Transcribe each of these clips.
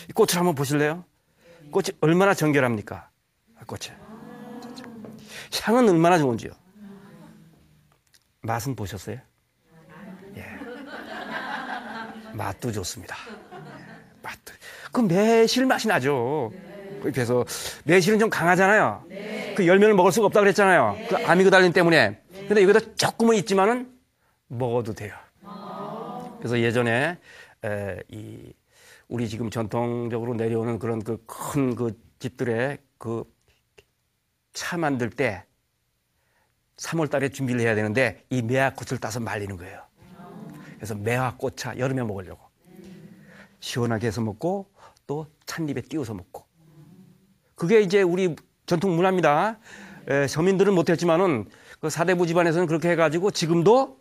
이 꽃을 한번 보실래요? 꽃이 얼마나 정결합니까? 꽃이. 향은 얼마나 좋은지요. 맛은 보셨어요? 예. 맛도 좋습니다. 맛도. 그 매실 맛이 나죠. 그래서 매실은 좀 강하잖아요. 그 열매를 먹을 수가 없다 그랬잖아요. 그 아미그달린 때문에. 근데 여기다 조금은 있지만은 먹어도 돼요. 그래서 예전에 우리 지금 전통적으로 내려오는 그런 그 큰 그 집들의 그 차 만들 때 3월 달에 준비를 해야 되는데 이 매화꽃을 따서 말리는 거예요. 그래서 매화꽃차 여름에 먹으려고. 시원하게 해서 먹고 또 찻잎에 띄워서 먹고. 그게 이제 우리 전통 문화입니다. 서민들은 못했지만은 그 사대부 집안에서는 그렇게 해가지고 지금도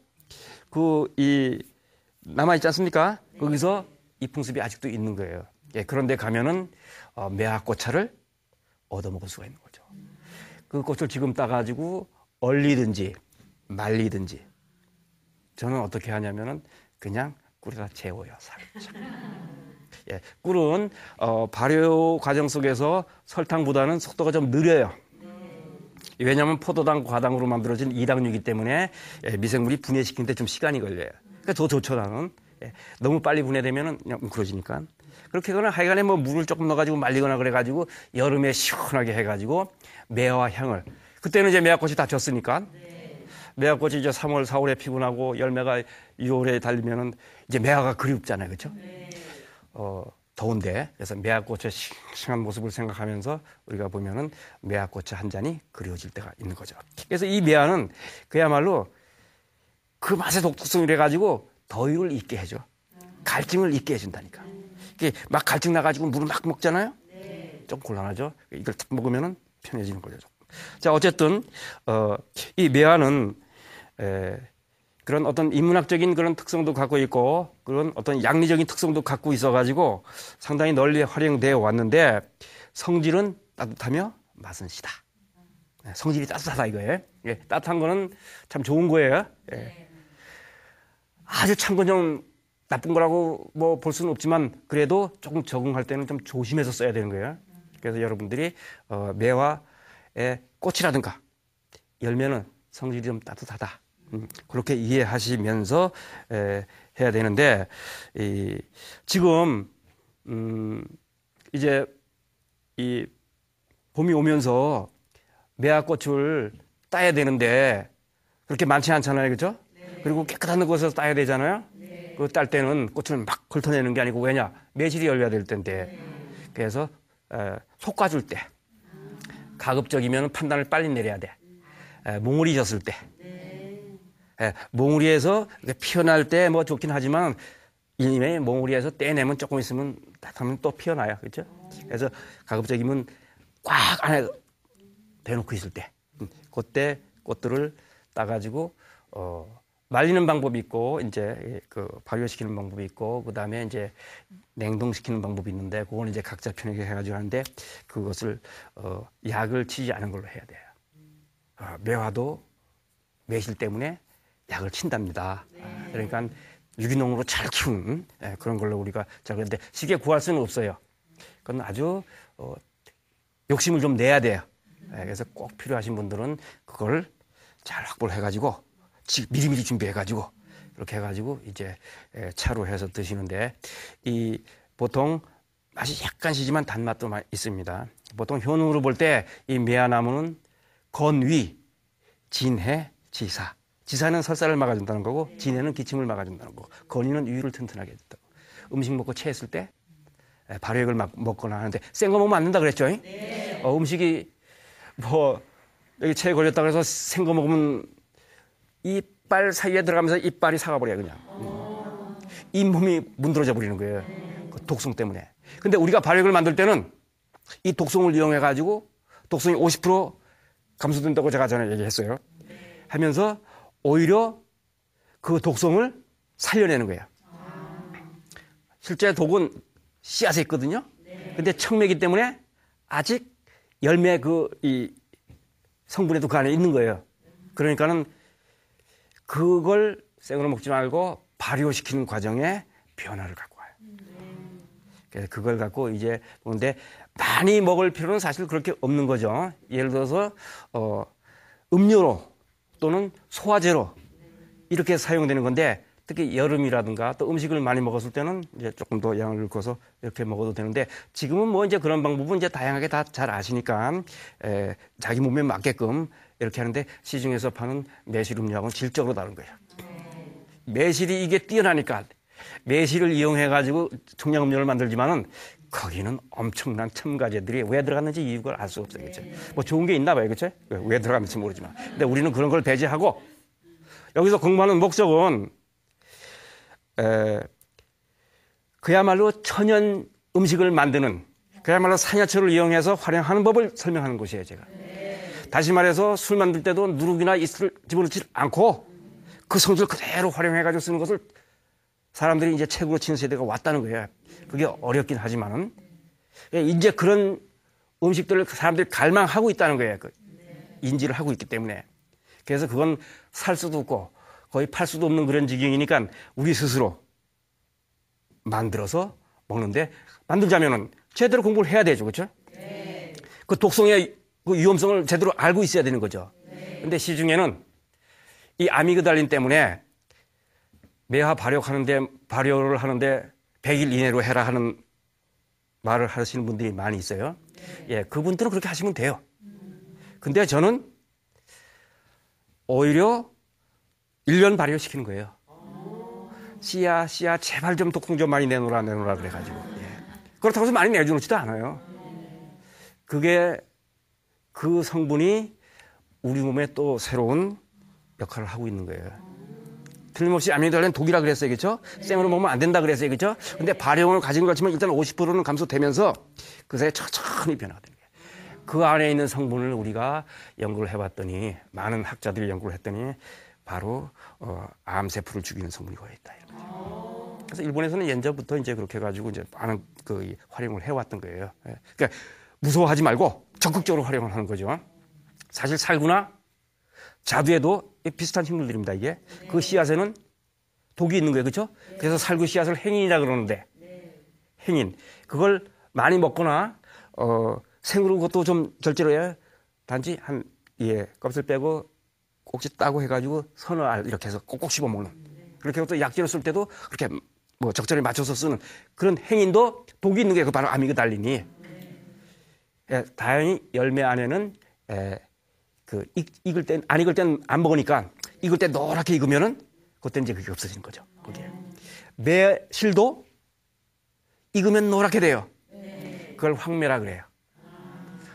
남아있지 않습니까? 거기서 이 풍습이 아직도 있는 거예요. 예, 그런데 가면은 매화꽃차를 얻어먹을 수가 있는 거죠. 그 꽃을 지금 따가지고 얼리든지 말리든지 저는 어떻게 하냐면은 그냥 꿀에다 재워요. 살짝. 예, 꿀은 발효 과정 속에서 설탕보다는 속도가 좀 느려요. 왜냐하면 포도당, 과당으로 만들어진 이당류이기 때문에 미생물이 분해시키는데 좀 시간이 걸려요. 그러니까 더 좋죠, 나는. 너무 빨리 분해되면 그냥 뭉클어지니까. 그렇게 하거나 하여간에 뭐 물을 조금 넣어가지고 말리거나 그래가지고 여름에 시원하게 해가지고 매화 향을. 그때는 이제 매화꽃이 다 졌으니까. 매화꽃이 이제 3월, 4월에 피곤하고 열매가 6월에 달리면은 이제 매화가 그립잖아요. 그렇죠? 더운데. 그래서 매화꽃의 싱싱한 모습을 생각하면서 우리가 보면은 매화꽃의 한 잔이 그리워질 때가 있는 거죠. 그래서 이 매화는 그야말로 그 맛의 독특성을 해가지고 더위를 잊게 해줘. 갈증을 잊게 해준다니까. 이게 막 갈증 나가지고 물을 막 먹잖아요? 좀 곤란하죠? 이걸 딱 먹으면은 편해지는 거죠. 자, 어쨌든, 이 매화는, 그런 어떤 인문학적인 그런 특성도 갖고 있고, 그런 어떤 양리적인 특성도 갖고 있어가지고 상당히 널리 활용되어 왔는데, 성질은 따뜻하며 맛은 시다. 성질이 따뜻하다 이거예요. 예, 따뜻한 거는 참 좋은 거예요. 예. 아주 찬 건 좀 나쁜 거라고 뭐 볼 수는 없지만 그래도 조금 적응할 때는 좀 조심해서 써야 되는 거예요. 그래서 여러분들이 매화의 꽃이라든가 열매는 성질이 좀 따뜻하다. 그렇게 이해하시면서 해야 되는데 지금 이제 이 봄이 오면서 매화꽃을 따야 되는데 그렇게 많지 않잖아요, 그렇죠? 그리고 깨끗한 곳에서 따야 되잖아요. 그 딸 때는 꽃을 막 훑어내는 게 아니고 왜냐? 매실이 열려야 될 텐데. 그래서 솎아줄 때 가급적이면 판단을 빨리 내려야 돼. 몽우리 졌을 때. 몽우리에서 피어날 때 뭐 좋긴 하지만 이미 몽우리에서 떼내면 조금 있으면 하면 또 피어나요. 그렇죠? 그래서 가급적이면 꽉 안에 대놓고 있을 때 그때 꽃들을 따가지고 말리는 방법이 있고 이제 그 발효시키는 방법이 있고 그다음에 이제 냉동시키는 방법이 있는데 그건 이제 각자 편하게 해가지고 하는데 그것을 약을 치지 않은 걸로 해야 돼요. 매화도 매실 때문에 약을 친답니다. 그러니까 유기농으로 잘 키운 그런 걸로 우리가 자 그런데 쉽게 구할 수는 없어요. 그건 아주 욕심을 좀 내야 돼요. 그래서 꼭 필요하신 분들은 그걸 잘 확보를 해가지고 미리미리 준비해가지고 이렇게 해가지고 이제 차로 해서 드시는데 보통 맛이 약간 시지만 단맛도 있습니다. 보통 효능으로 볼 때 이 매화나무는 건위, 진해, 지사. 지사는 설사를 막아준다는 거고 진해는 기침을 막아준다는 거고 건위는 위를 튼튼하게 해준다고. 음식 먹고 체했을 때 발효액을 막 먹거나 하는데 센 거 먹으면 안 된다 그랬죠? 네. 음식이 뭐 여기 체에 걸렸다 그래서 센 거 먹으면 이빨 사이에 들어가면서 이빨이 사가버려요 그냥. 잇몸이 문드러져 버리는 거예요. 그 독성 때문에. 근데 우리가 발효액을 만들 때는 이 독성을 이용해가지고 독성이 50% 감소된다고 제가 전에 얘기했어요. 하면서 오히려 그 독성을 살려내는 거예요. 실제 독은 씨앗에 있거든요. 근데 척매기 때문에 아직 열매 이 성분에도 그 안에 있는 거예요. 그러니까는 그걸 생으로 먹지 말고 발효시키는 과정에 변화를 갖고 와요. 그래서 그걸 갖고 이제 보는데 많이 먹을 필요는 사실 그렇게 없는 거죠. 예를 들어서 음료로 또는 소화제로 이렇게 사용되는 건데 특히 여름이라든가 또 음식을 많이 먹었을 때는 이제 조금 더 양을 넣고서 이렇게 먹어도 되는데 지금은 뭐 이제 그런 방법은 이제 다양하게 다 잘 아시니까 자기 몸에 맞게끔 이렇게 하는데 시중에서 파는 매실 음료하고는 질적으로 다른 거예요. 매실이 이게 뛰어나니까 매실을 이용해 가지고 청량 음료를 만들지만은 거기는 엄청난 첨가제들이 왜 들어갔는지 이유를 알 수 없어요. 그렇죠? 뭐 좋은 게 있나 봐요. 그렇죠? 왜 들어갔는지 모르지만. 근데 우리는 그런 걸 배제하고 여기서 공부하는 목적은 그야말로 천연 음식을 만드는 그야말로 산야초를 이용해서 활용하는 법을 설명하는 곳이에요. 제가. 다시 말해서 술 만들 때도 누룩이나 이슬을 집어넣지 않고 그 성질 그대로 활용해가지고 쓰는 것을 사람들이 이제 책으로 치는 세대가 왔다는 거예요. 그게 어렵긴 하지만은 이제 그런 음식들을 사람들이 갈망하고 있다는 거예요. 인지를 하고 있기 때문에. 그래서 그건 살 수도 없고 거의 팔 수도 없는 그런 지경이니까 우리 스스로 만들어서 먹는데 만들자면은 제대로 공부를 해야 되죠. 그렇죠? 네. 그 독성의 그 위험성을 제대로 알고 있어야 되는 거죠. 근데 시중에는 이 아미그달린 때문에 매화 발효를 하는데 100일 이내로 해라 하는 말을 하시는 분들이 많이 있어요. 예, 그분들은 그렇게 하시면 돼요. 근데 저는 오히려 1년 발효시키는 거예요. 씨야, 제발 좀 독성 좀 많이 내놓으라 그래가지고. 예. 그렇다고 해서 많이 내주지도 않아요. 그게 그 성분이 우리 몸에 또 새로운 역할을 하고 있는 거예요. 틀림없이 아미노달린 독이라 그랬어요. 그렇죠? 생으로 먹으면 안 된다 그랬어요. 그렇죠? 근데 발효를 가진 것 같지만 일단 50%는 감소되면서 그 사이에 천천히 변화가 되는 거예요. 그 안에 있는 성분을 우리가 연구를 해봤더니 많은 학자들이 연구를 했더니 바로 암세포를 죽이는 성분이 거기에 있다. 그래서 일본에서는 옛날부터 이제 그렇게 해가지고 이제 많은 그 활용을 해왔던 거예요. 그러니까 무서워하지 말고 적극적으로 활용을 하는 거죠. 사실 살구나 자두에도 비슷한 식물들입니다. 이게 그 씨앗에는 독이 있는 거예요, 그렇죠? 그래서 살구 씨앗을 행인이라 그러는데 행인 그걸 많이 먹거나 생으로 그것도 좀 절제로 해야 단지 껍질 빼고 꼭지 따고 해가지고 서너 알 이렇게 해서 꼭꼭 씹어 먹는 그렇게 또 약재로 쓸 때도 그렇게 뭐 적절히 맞춰서 쓰는 그런 행인도 독이 있는 게 바로 아미그달린이 다행히 열매 안에는 익을 땐 안 익을 땐 안 먹으니까 익을 때 노랗게 익으면은 그때 이제 그게 없어지는 거죠. 거기에 매실도 익으면 노랗게 돼요. 그걸 황매라 그래요.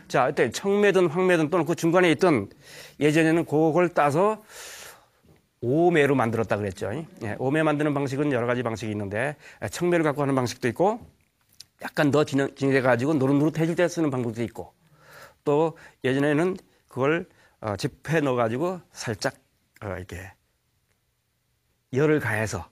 자, 이때 청매든 황매든 또는 그 중간에 있던 예전에는 그걸 따서 오매로 만들었다 그랬죠. 예, 오매 만드는 방식은 여러 가지 방식이 있는데 청매를 갖고 하는 방식도 있고 약간 더 진행돼가지고 노릇노릇해질 때 쓰는 방법도 있고 또 예전에는 그걸 짚에 넣어가지고 살짝 이렇게 열을 가해서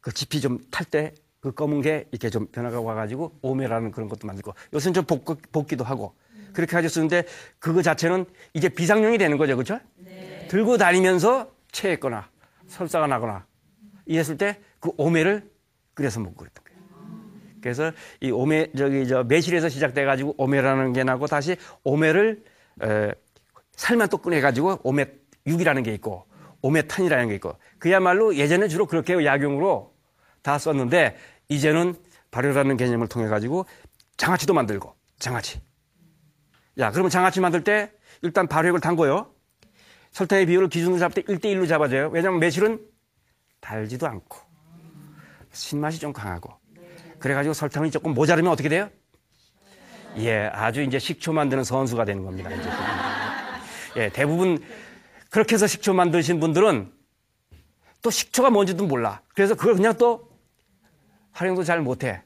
그 짚이 좀 탈 때 그 검은 게 이렇게 좀 변화가 와가지고 오메라는 그런 것도 만들고 요새는 좀 볶기도 하고 그렇게 가지고 쓰는데 그거 자체는 이제 비상용이 되는 거죠, 그렇죠? 네. 들고 다니면서 체했거나 설사가 나거나 이랬을 때 그 오메를 끓여서 먹고 그랬던 거예요. 그래서 이 매실에서 시작돼가지고 오메라는 게 나고 다시 오메를 살만 또 꺼내가지고 오메6이라는 게 있고 오메탄이라는 게 있고 그야말로 예전에 주로 그렇게 약용으로 다 썼는데 이제는 발효라는 개념을 통해 가지고 장아찌도 만들고 장아찌. 야, 그러면 장아찌 만들 때 일단 발효액을 담궈요. 설탕의 비율을 기준으로 잡을 때 1대1로 잡아줘요. 왜냐하면 매실은 달지도 않고 신맛이 좀 강하고 그래가지고 설탕이 조금 모자르면 어떻게 돼요? 예, 아주 이제 식초 만드는 선수가 되는 겁니다. 이제. 예, 대부분 그렇게 해서 식초 만드신 분들은 또 식초가 뭔지도 몰라. 그래서 그걸 그냥 또 활용도 잘 못해.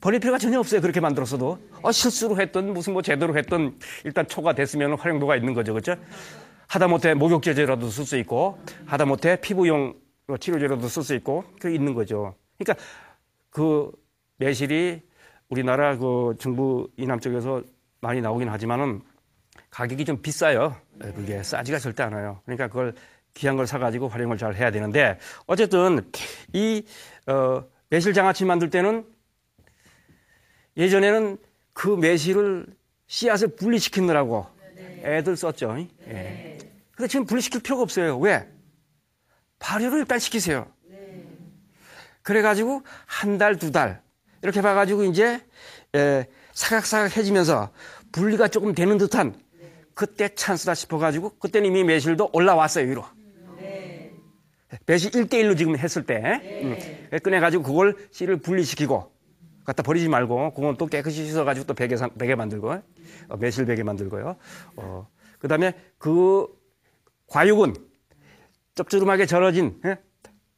버릴 필요가 전혀 없어요. 그렇게 만들었어도. 실수로 했던 무슨 뭐 제대로 했던 일단 초가 됐으면 활용도가 있는 거죠. 그렇죠? 하다못해 목욕제제라도 쓸 수 있고 하다못해 피부용 치료제라도 쓸 수 있고 그게 있는 거죠. 그러니까 그 매실이 우리나라 그 중부 이남 쪽에서 많이 나오긴 하지만은 가격이 좀 비싸요. 그게 싸지가 절대 않아요. 그러니까 그걸 귀한 걸 사가지고 활용을 잘 해야 되는데 어쨌든 이 매실 장아찌 만들 때는 예전에는 그 매실을 씨앗을 분리시키느라고 애들 썼죠. 예. 근데 지금 분리시킬 필요가 없어요. 왜? 발효를 일단 시키세요. 그래가지고 한 달, 두 달 이렇게 봐가지고 이제 사각사각해지면서 분리가 조금 되는 듯한 그때 찬스다 싶어가지고 그때는 이미 매실도 올라왔어요. 위로. 매실 1대1로 지금 했을 때 꺼내가지고 그걸 씨를 분리시키고 갖다 버리지 말고 그건 또 깨끗이 씻어가지고 또 베개 만들고 매실 베개 만들고요. 그 다음에 그 과육은 짭조름하게 절여진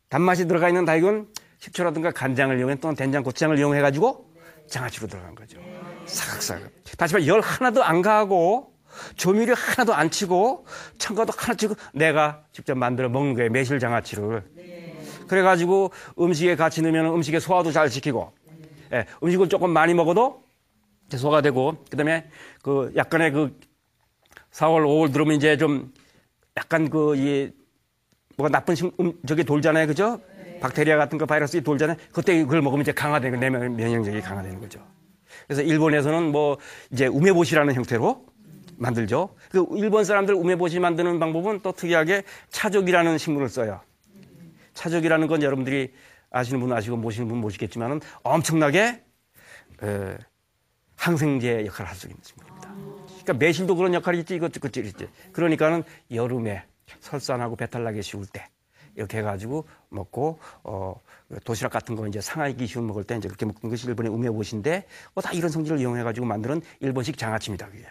단맛이 들어가 있는 다육은 식초라든가 간장을 이용해 또는 된장, 고추장을 이용해가지고 장아찌로 들어간 거죠. 사각사각. 다시 말해 열 하나도 안 가하고 조미료 하나도 안 치고 첨가도 하나 치고 내가 직접 만들어 먹는 거예요. 매실 장아찌를. 그래가지고 음식에 같이 넣으면 음식의 소화도 잘 시키고 음식을 조금 많이 먹어도 소화가 되고 그다음에 그 약간의 그 4월, 5월 들어오면 이제 좀 약간 뭐가 나쁜 저게 돌잖아요. 그죠? 박테리아 같은 거 바이러스가 돌잖아요. 그때 그걸 먹으면 이제 강화되는 내 면역력이 강화되는 거죠. 그래서 일본에서는 뭐 이제 우메보시라는 형태로 만들죠. 그 일본 사람들 우메보시 만드는 방법은 또 특이하게 차족이라는 식물을 써요. 차족이라는 건 여러분들이 아시는 분 아시고 모시는 분 모시겠지만은 엄청나게 항생제 역할을 할 수 있는 식물입니다. 그러니까 매실도 그런 역할이 있지, 이것도 있지. 그러니까는 여름에 설산하고 배탈 나기 쉬울 때 이렇게 해가지고 먹고 도시락 같은 거 이제 상하기 쉬운 먹을 때 이제 그렇게 먹는 것이 일본의 우메보시인데 다 이런 성질을 이용해가지고 만드는 일본식 장아찌입니다. 그게.